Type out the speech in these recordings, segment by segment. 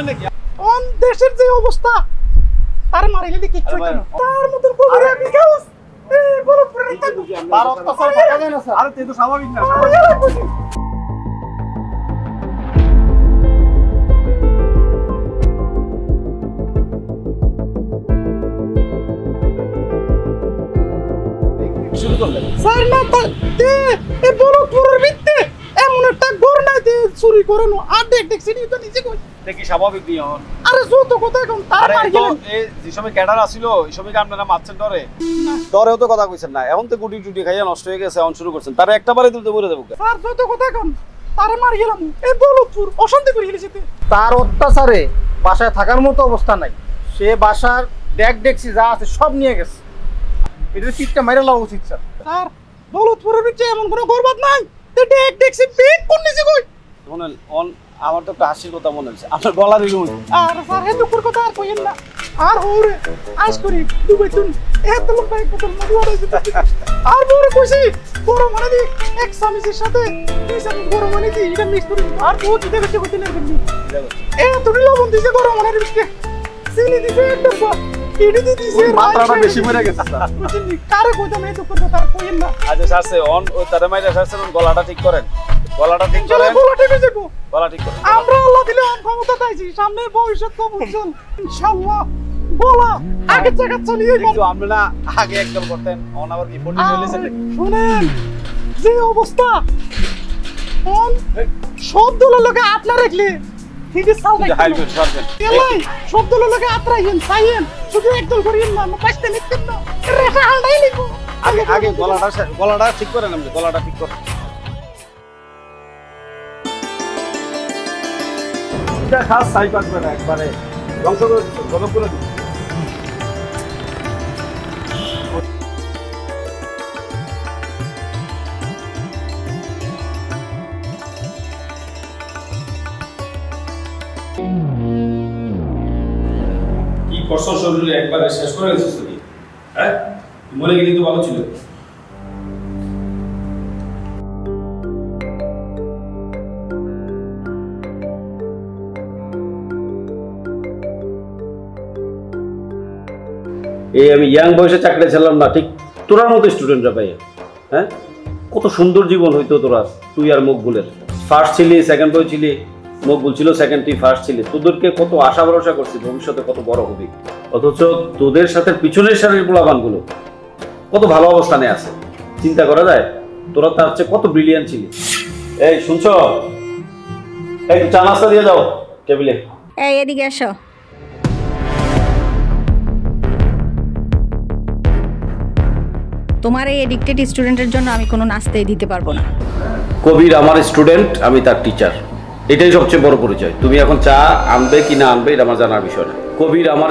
নাকি অন দেশের যে অবস্থা তার মারিলে কি কিচ্ছু না তার মতন করে আমি গাউস এই বড় পুরো তার অত্যাচার থাকা যায় না স্যার আরে তুই তো স্বাভাবিক না শুরু করলেন স্যার না এই বড় পুরো ভিত্তি এমন একটা ঘর নাই যে চুরি করে নো আর দেখ সিনি তো নিচে কই দেখি স্বাভাবিক নিয়ে হন আরে যত কথা কোন তার মারি তো এই যে সময় ক্যাডার আসিল এই সময় কি আপনারা মারছেন ডরেও তো কথা কইছেন না এখন তো গুটি টুটি খাইয়া নষ্ট হয়ে গেছে এখন শুরু করছেন তারে একটা বারে দিতে বলে দেব স্যার যত কথা কোন তারে মারি গেলাম এই বলপুর অশান্তি করে গেছে তার অত্যাচারে বাসায় থাকার মতো অবস্থা নাই সে বাসার ডেকসি যা আছে সব নিয়ে গেছে এটা পিঠটা মাইরা লাও উচিত স্যার স্যার বলপুরের ভিতরে এমন কোনো গর্বাত নাই তে ডেকসি পিক কোন নিচে কই শুনেন অন আমার তো একটা হাসির কথা মনে হচ্ছে আপনার গলা দিল আর স্যার হে দুপুর কথা আর কইেন না আর হোরে আজ করি দুবাই তুন এত লোক বাইক বোতল মধু আড়াইছে আর বড় খুশি বড় মানে দি এক সামিসের সাথে দুই সামিস বড় মানে দি এটা মিক্স করে আর বহুত দিতে বেশি করতে না কিন্তু এ তুমি লবণ দিতে বড় মানে দিতে চিনি দিতে একটা এডি দিতে মাত্রাটা বেশি মরে গেছে স্যার বুঝলি কারে কইতাম এই দুপুর কথা আর কইেন না আচ্ছা শাসে অন ওই তারে মাইরা শাসেন গলাটা ঠিক করেন গলাটা ঠিক করেন গলাটা ঠিক যাবো গলা ঠিক করেন আমরা আল্লাহ দিলে ক্ষমতা পাইছি সামনে ভবিষ্যৎ কবুল ইনশাআল্লাহ বলা আগে জায়গা চালিয়ে কিন্তু আমরা আগে একদম করতেন অন আবার কি ফোর্টি রিলিজেন শুনেন যে অবস্থা অন সব দলের লোকে আপনা রাখলে ঠিক আছে সাল হাই গুড সরবেন এলাই সব দলের লোকে আপনা রাখেন সাইয়েন শুধু একদল করিয়েন না পাঁচটা নিতেন না রেখা হালটাই লিখো আগে গলাটা ঠিক করেন আপনি গলাটা ঠিক করেন এটা খাস সাই পাঁচবে না একবারে ধ্বংস করে দিচ্ছেন গলপ করে দিচ্ছেন কি কষ্ট শরীরে একবারে শেষ করে দিচ্ছিস তুই হ্যাঁ মরে গেলি তো ভালো ছিল এই আমি ইয়াং বয়সে চাকরি ছিলাম না ঠিক তোরার মতো স্টুডেন্টরা পাই হ্যাঁ কত সুন্দর জীবন হইতো তোরা তুই আর মকবুলের ফার্স্ট ছিলি সেকেন্ড বয় ছিলি মকবুল ছিল সেকেন্ড তুই ফার্স্ট ছিলি তোদেরকে কত আশা ভরসা করছি ভবিষ্যতে কত বড় হবি অথচ তোদের সাথে পিছনের সারির পোলাপানগুলো কত ভালো অবস্থানে আছে চিন্তা করা যায় তোরা তার চেয়ে কত ব্রিলিয়ান্ট ছিলি এই শুনছো এই চা নাস্তা দিয়ে যাও টেবিলে এই এদিকে আসো তোমার এই এডিক্টেড স্টুডেন্টের জন্য আমি কোনো নাস্তাই দিতে পারবো না কবির আমার স্টুডেন্ট আমি তার টিচার এটাই সবচেয়ে বড় পরিচয় তুমি এখন চা আনবে কি না আনবে এটা আমার জানার বিষয় না কবির আমার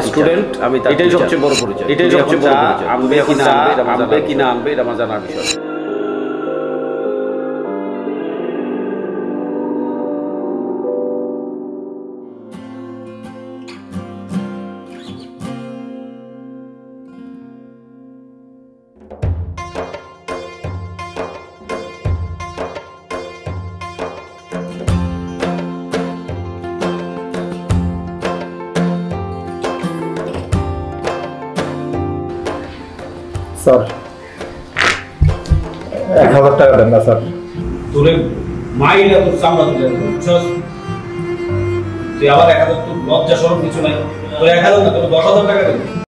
স্টুডেন্ট আমি তার এটাই সবচেয়ে বড় পরিচয় এটাই সবচেয়ে বড় পরিচয় আনবে কি না আনবে এটা আমার জানার বিষয় স্যার 1000 টাকা দেন না স্যার তোরে মাইরা তোর চামড়া তুলে বুঝছস তুই আবার 1000 তোর লজ্জা শরম কিছু নাই তোর 1000 না তোর 10,000 টাকা দেব